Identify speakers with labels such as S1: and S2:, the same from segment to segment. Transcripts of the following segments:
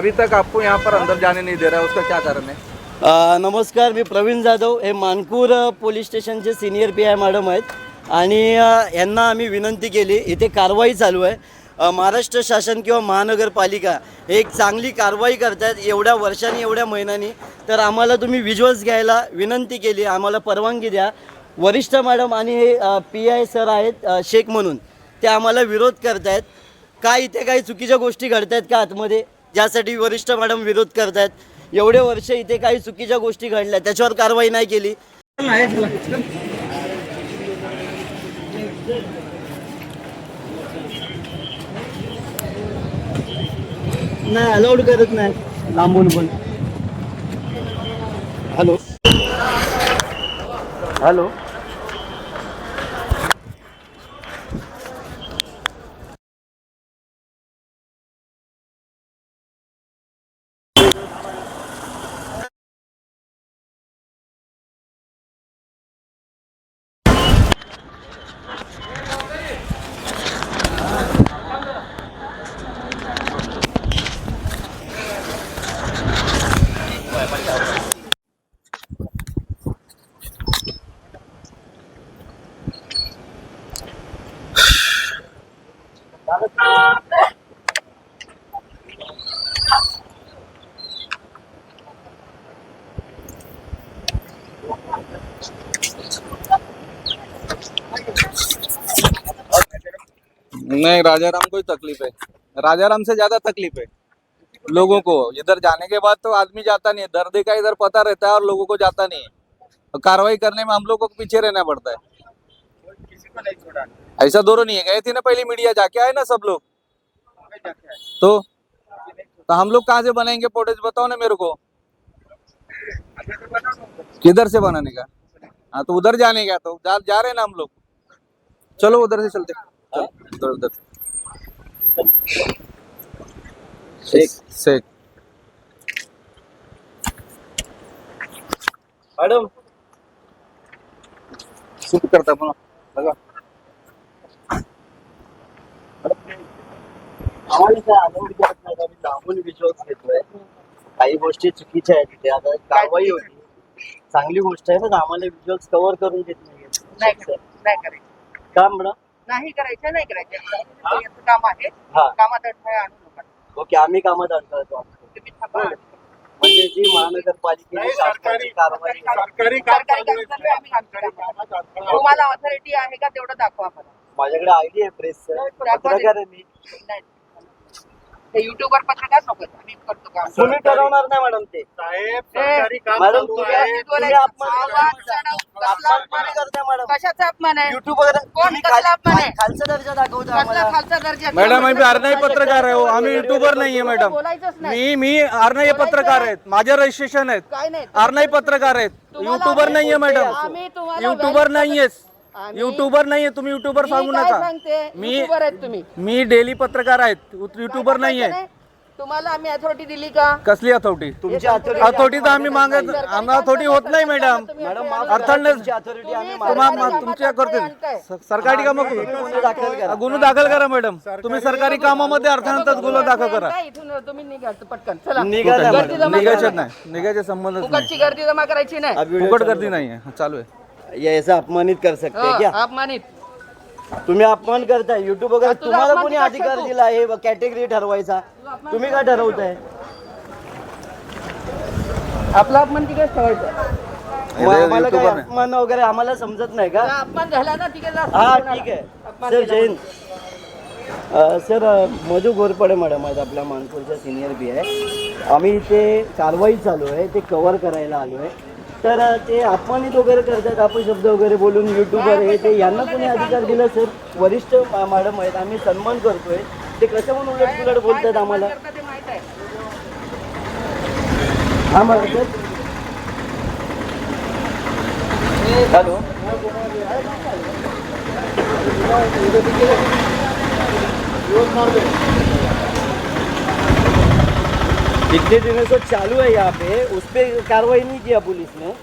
S1: अभी तक आपको यहाँ पर अंदर जाने नहीं दे रहा है, उसका क्या कारण है?
S2: नमस्कार, मी प्रवीण जाधव, हे मानपूर पोलीस स्टेशनचे सिनियर पी आय मॅडम आहेत आणि यांना आम्ही विनंती केली. इथे कारवाई चालू आहे. महाराष्ट्र शासन किंवा महानगरपालिका हे एक चांगली कारवाई करत आहेत एवढ्या वर्षांनी, एवढ्या महिन्यांनी. तर आम्हाला तुम्ही व्हिज्युअल्स घ्यायला विनंती केली, आम्हाला परवानगी द्या. वरिष्ठ मॅडम आणि हे पी आय सर आहेत शेख म्हणून, ते आम्हाला विरोध करत आहेत. काय इथे काही चुकीच्या गोष्टी घडत आहेत का आतमध्ये, ज्यासाठी वरिष्ठ मॅडम विरोध करत आहेत? एवढे वर्ष इथे काही चुकीच्या गोष्टी घडल्या, त्याच्यावर कारवाई नाही केली. नाही अलाउड करत नाही लांबून पण. हॅलो हॅलो
S1: नहीं, राजाराम को ही तकलीफ है, राजाराम से ज्यादा तकलीफ है लोगों को। इधर जाने के बाद तो आदमी जाता नहीं है, दर्द का इधर पता रहता है और लोगों को जाता नहीं है। कार्रवाई करने में हम लोग को पीछे रहना पड़ता है।
S3: किसी को नहीं छोड़ा।
S1: ऐसा दोनों नहीं है, गए थे ना पहले मीडिया, जाके आए ना सब लोग। तो हम लोग कहाँ से बनाएंगे फुटेज, बताओ ना मेरे को, किधर से बनाने का? हाँ तो उधर जाने का, तो जा रहे ना हम लोग। चलो उधर से चलते, उधर शेख
S2: मॅडम
S1: शूट करता पण बघा।
S2: आम्हाला काय अलाउड करत नाही, आम्ही लांबून व्हिज्युअल्स घेतोय. काही गोष्टी चुकीच्या आहेत तिथे. आता कारवाई होती, चांगली गोष्ट आहे ना, आम्हाला व्हिज्युअल्स कव्हर करून देत नाही.
S3: नाही करायचं
S2: का मॅडम?
S3: नाही करायचं काम आहे.
S2: हा.
S3: कामात अडथळे आणू नका.
S2: ओके, आम्ही कामात अडथळतो.
S3: तुम्ही थांबा.
S2: म्हणजे जी महानगरपालिकेची शासनाची कारवाई
S3: सरकारी काम चालू आहे, आम्ही काम करतो. तुम्हाला ऑथॉरिटी आहे का तेवढं दाखवा मला.
S2: माझ्याकडे आयडी आहे प्रेसचं, पत्रकार आहे मी.
S3: नाही. ते युट्यूबवर पत्रकार नको, आम्ही करतो काम.
S2: तुम्ही ठरवणार नाही मॅडम ते. मॅडम तुम्ही अपमान करताय मॅडम.
S3: कशाचा अपमान आहे?
S2: युट्यूबवर
S3: कोण कसला अपमान आहे?
S2: खालचा दर्जा दाखवता
S3: कसला
S2: आम्हाला.
S3: खालचा दर्जा?
S1: मॅडम आम्ही आरनाई पत्रकार आहे, आम्ही युट्यूबर नाहीये मॅडम.
S3: बोलायचंच नाही.
S1: मी आरनाई पत्रकार आहेत, माझे रजिस्ट्रेशन आहेत.
S3: काय नाही.
S1: आरनाई पत्रकार आहेत, युट्यूबर नाहीये मॅडम.
S3: आम्ही तुम्हाला
S1: युट्यूबर नाहीयेस,
S3: आम्ही-
S1: युट्यूबर नाहीये तुम्ही, युट्यूबर सांगू
S3: काय
S1: नका.
S3: सांगते?
S1: मी
S3: युट्यूबर आहेत तुम्ही.
S1: मी डेली पत्रकार आहेत, युट्यूबर नाहीये.
S3: तुम्हाला आम्ही अथॉरिटी दिली का?
S1: कसली अथॉरिटी?
S2: तुमची
S1: अथॉरिटी तर आम्ही मागत, आम्हाला अथॉरिटी होत नाही मॅडम.
S2: मॅडम
S1: अर्थांडच
S2: अथॉरिटी आम्ही
S1: तुमच्या करते सरकारी कामं
S2: दाखल करा.
S1: गुन्हा दाखल करा मॅडम. तुम्ही सरकारी कामामध्ये अर्थानंतर गुन्हा दाखल करा.
S3: इथून तुम्ही निघा पटकन. चला.
S2: निघाला
S3: गर्दी जमा
S1: निघायचे
S3: करा.
S1: नाही, निघायचे संबंधच
S3: फुकटची गर्दी जमा करायची नाही.
S1: नाही, फुकट गर्दी नाहीये, चालू आहे.
S2: याचा अपमानित कर सकते क्या?
S3: अपमानित.
S2: तुम्ही अपमान करताय युट्यूब वगैरे.
S3: तुझा
S2: तुम्हाला
S3: अपमान
S2: कोणी
S3: किती
S2: अधिकार
S3: करतो?
S2: दिला आहे कॅटेगरी ठरवायचा? तुम्ही काय ठरवताय?
S3: आपला अपमान तिकडे ठेवायचा.
S2: मग आम्हाला काय
S1: YouTuber नाही.
S2: अपमान वगैरे आम्हाला समजत नाही का?
S3: अपमान झाला ना तिकडे जा.
S2: हा ठीक आहे sir. Jain sir, Madhu Ghorpade madam आहेत आपल्या मानपूरच्या सिनियर बी आहे. आम्ही इथे कारवाई चालू आहे, ते कव्हर करायला आलो आहे. तर ते अपमानित वगैरे करतात, अपशब्द वगैरे बोलून युट्यूबर आहे ते. यांना कोणी अधिकार दिला सर? वरिष्ठ मॅडम आहेत, आम्ही सन्मान करतोय. ते कसं म्हणून उलट पुलट बोलतात आम्हाला?
S3: ते माहित आहे.
S2: हा मॅडम सर. हॅलो इतने दिनों से चालू है यहाँ पे, उस पर कार्रवाई नहीं किया पुलिस ने।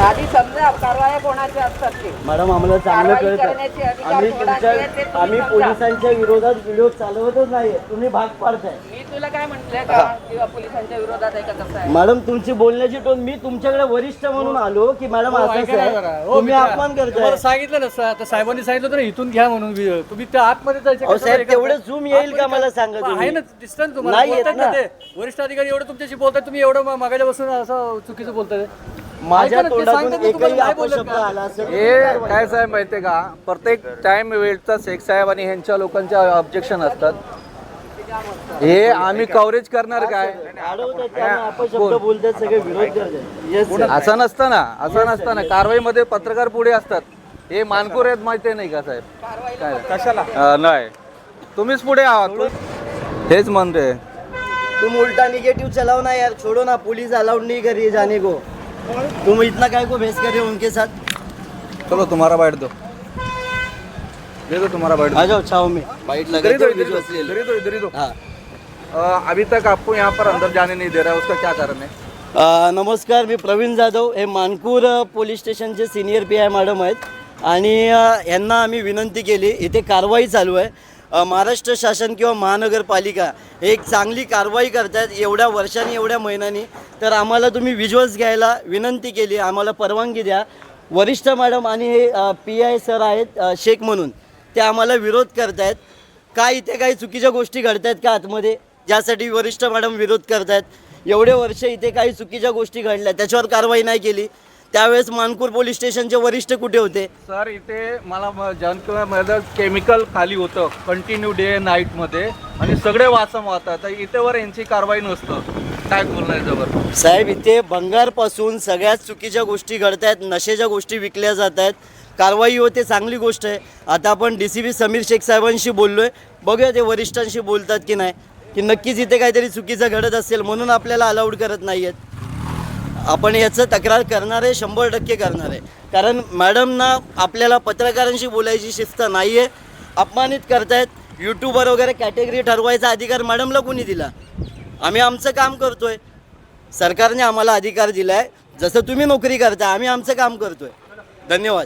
S3: आधी समजा कारवाया कोणाच्या असतात ते.
S2: मॅडम आम्हाला चांगलं
S3: कारवाई
S2: कळतं.
S3: करण्याचे अधिकार
S2: आम्ही
S3: कोणाचे आहेत ते तुम्ही
S2: आम्ही
S3: समजा.
S2: पोलिसांच्या विरोधात व्हिडिओ चालवतच नाही, तुम्ही भाग पाडताय.
S3: मी तुला काय म्हंटलंय का किंवा पोलिसांच्या विरोधात आहे का कसं आहे?
S2: मॅडम तुमची बोलण्याची टोन, मी तुमच्याकडे वरिष्ठ म्हणून आलो की मॅडम असं
S4: ऐका ना
S2: आहे,
S4: जरा. हो,
S2: तुम्ही
S4: मित्रा.
S2: अपमान
S4: तुम्हाला
S2: करताय.
S4: सांगितलं ना आता साहेबांनी सांगितलं होतं ना इथून घ्या म्हणून video. तुम्ही त्या आतमध्ये जायचं
S2: अहो
S4: का?
S2: साहेब,
S4: एका-
S2: तेवढं zoom येईल का मला सांगा
S4: आहे
S2: तुम्ही?
S4: ना डिस्टन्स तुम्हाला
S2: नाही येत
S4: बोलतायत ना
S2: ना.
S4: ते वरिष्ठ अधिकारी एवढं तुमच्याशी बोलतात, तुम्ही एवढं मागायला बसून असं चुकीचं बोलताय.
S2: माझ्या
S4: ऐका ना, ते
S2: तोंडातून
S4: सांगतात ना तुम्हाला
S2: एकही
S4: नाही बोलत
S2: अपशब्द
S4: का?
S2: आला असेल
S1: हे काय साहेब माहितीये का, प्रत्येक टाइम वेळचा शेख साहेब आणि ह्यांच्या लोकांच्या ऑब्जेक्शन असतात. हे आम्ही कव्हरेज करणार काय?
S2: अडवतात त्यांना, अपशब्द बोलतात, सगळे विरोध करतात. Yes, sir.
S1: असं नसतं ना, असं नसतं ना. कारवाईमध्ये पत्रकार पुढे असतात. हे मानकूर आहेत, माहिती नाही का साहेब? काय कशाला नाही, तुम्हीच पुढे आहात. हेच म्हणते.
S2: तुम उल्टा निगेटिव चलाओ ना यार, छोड़ो ना, पुलिस अलाउड नहीं कर रही है जाने को. तुम इतना काय को भेस कर रहे हो उनके साथ?
S1: चलो तुम्हारा बाइट दो, दे दो तुम्हारा बाइट.
S2: आ जाओ छाव में बाइट लगा
S1: इधर
S2: दो,
S1: ही दो,
S2: visuals ले लो.
S1: इधर ही दो.
S2: हाँ.
S1: अभी तक आपको यहाँ पर अंदर जाने नहीं दे रहा है, उसका क्या कारण है?
S2: नमस्कार, मी प्रवीण जाधव, हे मानकूर पोलीस स्टेशनचे सिनियर PI मॅडम आहेत आणि यांना आम्ही विनंती केली, इथे कारवाई चालू आहे. महाराष्ट्र शासन किंवा महानगरपालिका एक चांगली कारवाई करतात एवढ्या वर्षांनी, एवढ्या महिन्यांनी, तर आम्हाला तुम्ही व्हिज्युअल्स घ्यायला विनंती केली, आम्हाला परवानगी द्या. वरिष्ठ मॅडम आणि हे PI सर आहेत शेख म्हणून, ते आम्हाला विरोध करतायत. काय इथे काही चुकीच्या गोष्टी घडतायत का आतमध्ये, ज्यासाठी वरिष्ठ मॅडम विरोध करतायत? एवढे वर्ष इथे काही चुकीच्या गोष्टी घडल्या, त्याच्यावर कारवाई नाही केली. त्यावेळेस मानकूर पोलीस स्टेशनचे वरिष्ठ कुठे होते?
S1: सर इथे मला जनतेमध्ये केमिकल खाली होतं कंटिन्यू डे नाईटमध्ये आणि सगळे वासम वाहतात, तर इथेवर यांची कारवाई नसतं. काय बोलणार याच्यावर?
S2: साहेब, इथे भंगारपासून सगळ्यात चुकीच्या गोष्टी घडत आहेत, नशेच्या गोष्टी विकल्या जात आहेत. कारवाई होते, चांगली गोष्ट आहे. आता आपण DCP समीर शेख साहेबांशी बोललोय, बघूया ते वरिष्ठांशी बोलतात की नाही, की नक्कीच इथे काहीतरी चुकीचं घडत असेल म्हणून आपल्याला अलाउड करत नाही आहेत. आपण याचं तक्रार करणार आहे, 100% करणार आहे. कारण मॅडमना आपल्याला पत्रकारांशी बोलायची शिस्त नाही आहे, अपमानित करतायत. यूट्यूबर वगैरे कॅटेगरी ठरवायचा अधिकार मॅडमला कोणी दिला? आम्ही आमचं काम करतोय, सरकारने आम्हाला अधिकार दिला आहे. जसं तुम्ही नोकरी करता, आम्ही आमचं काम करतोय. धन्यवाद.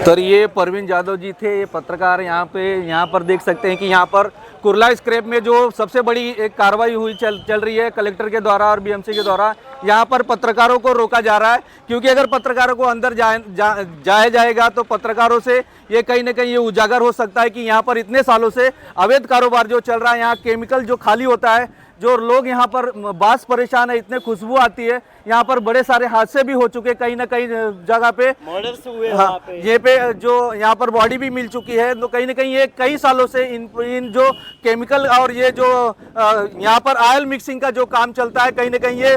S1: तर ये परवीन जाधव जी थे, ये पत्रकार यहाँ पर देख सकते हैं कि यहाँ पर कुर्ला स्क्रैप में जो सबसे बड़ी एक कार्रवाई हुई चल रही है कलेक्टर के द्वारा और BMC के द्वारा. यहाँ पर पत्रकारों को रोका जा रहा है, क्योंकि अगर पत्रकारों को अंदर जाया जाएगा तो पत्रकारों से ये कहीं ना कहीं ये उजागर हो सकता है कि यहाँ पर इतने सालों से अवैध कारोबार जो चल रहा है, यहाँ केमिकल जो खाली होता है, जो लोग यहाँ पर बास परेशान है, इतने खुशबू आती है. यहाँ पर बड़े सारे हादसे भी हो चुके कहीं ना कहीं जगह पे.
S2: मर्डर्स हुए
S1: हाँ,
S2: वहाँ पे.
S1: ये पे जो यहाँ पर बॉडी भी मिल चुकी है, तो कहीं ना कहीं ये कई सालों से इन जो केमिकल और ये जो यहाँ पर ऑयल मिक्सिंग का जो काम चलता है, कहीं ना कहीं ये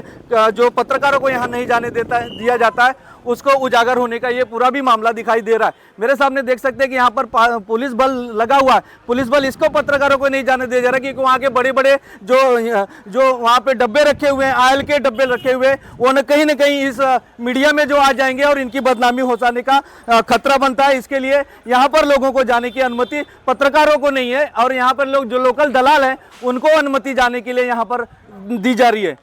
S1: जो पत्रकारों को यहाँ नहीं जाने दिया जाता है, उसको उजागर होने का ये पूरा भी मामला दिखाई दे रहा है. मेरे सामने देख सकते हैं कि यहाँ पर पुलिस बल लगा हुआ है. पुलिस बल इसको पत्रकारों को नहीं जाने दे जा रहा, क्योंकि वहाँ के बड़े बड़े जो वहाँ पे डब्बे रखे हुए हैं, ऑयल के डब्बे रखे हुए हैं, वो न कहीं इस मीडिया में जो आ जाएंगे और इनकी बदनामी हो जाने का खतरा बनता है. इसके लिए यहाँ पर लोगों को जाने की अनुमति पत्रकारों को नहीं है, और यहाँ पर लोग जो लोकल दलाल हैं उनको अनुमति जाने के लिए यहाँ पर दी जा रही है.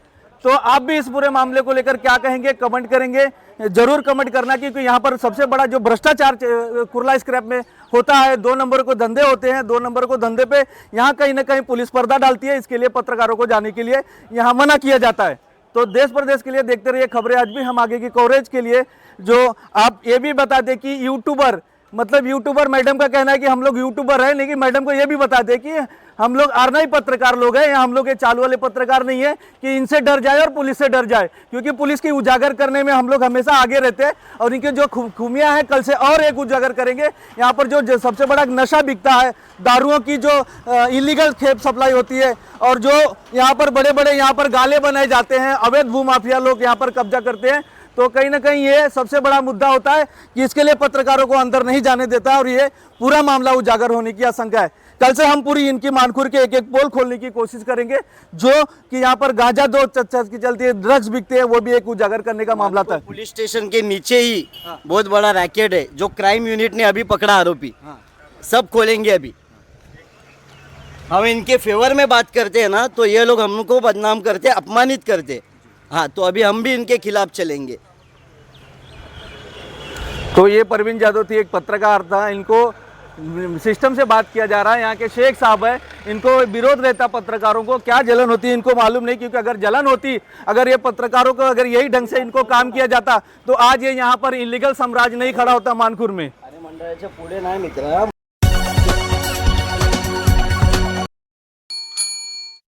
S1: तो आप भी इस पूरे मामले को लेकर क्या कहेंगे, कमेंट करेंगे, जरूर कमेंट करना, क्योंकि यहाँ पर सबसे बड़ा जो भ्रष्टाचार कुर्ला स्क्रैप में होता है, 2 नंबर को धंधे होते हैं. 2 नंबर को धंधे पे यहाँ कहीं ना कहीं पुलिस पर्दा डालती है. इसके लिए पत्रकारों को जाने के लिए यहाँ मना किया जाता है. तो देश प्रदेश के लिए देखते रहिए खबरें. आज भी हम आगे की कवरेज के लिए जो आप ये भी बता दें कि यूट्यूबर, मतलब यूट्यूबर, मैडम का कहना है कि हम लोग यूट्यूबर हैं, लेकिन मैडम को ये भी बता दें कि हम लोग आरनाई पत्रकार लोग हैं, हम लोग ये चालू वाले पत्रकार नहीं है कि इनसे डर जाए और पुलिस से डर जाए, क्योंकि पुलिस की उजागर करने में हम लोग हमेशा आगे रहते हैं. और इनके जो खूबियां हैं, कल से और एक उजागर करेंगे. यहाँ पर जो सबसे बड़ा नशा बिकता है, दारुओं की जो इलीगल खेप सप्लाई होती है, और जो यहाँ पर बड़े बड़े यहाँ पर गाले बनाए जाते हैं, अवैध भूमाफिया लोग यहाँ पर कब्जा करते हैं. तो कहीं ना कहीं ये सबसे बड़ा मुद्दा होता है कि इसके लिए पत्रकारों को अंदर नहीं जाने देता, और ये पूरा मामला उजागर होने की आशंका है. कल से हम पूरी इनकी मानकूर के एक पोल खोलने की कोशिश करेंगे, जो कि यहाँ पर गांजा दो की चलती है, ड्रग्स बिकते हैं, वो भी एक उजागर करने का मामला था.
S2: पुलिस स्टेशन के नीचे ही बहुत बड़ा रैकेट है, जो क्राइम यूनिट ने अभी पकड़ा आरोपी. सब खोलेंगे अभी. हम इनके फेवर में बात करते हैं ना, तो ये लोग हमको बदनाम करते, अपमानित करते. हाँ, तो अभी हम भी इनके खिलाफ चलेंगे.
S1: तो ये परवीन जाधव थी, एक पत्रकार था, इनको सिस्टम से बात किया जा रहा है। यहाँ के शेख साहब है, इनको विरोध रहता पत्रकारों को, क्या जलन होती है इनको मालूम नहीं, क्योंकि अगर जलन होती, अगर ये पत्रकारों को अगर यही ढंग से इनको काम किया जाता तो आज ये यहाँ पर इलीगल साम्राज्य नहीं खड़ा होता मानकुर में।
S2: आणि मंडळाच्या पुढे नाही मित्र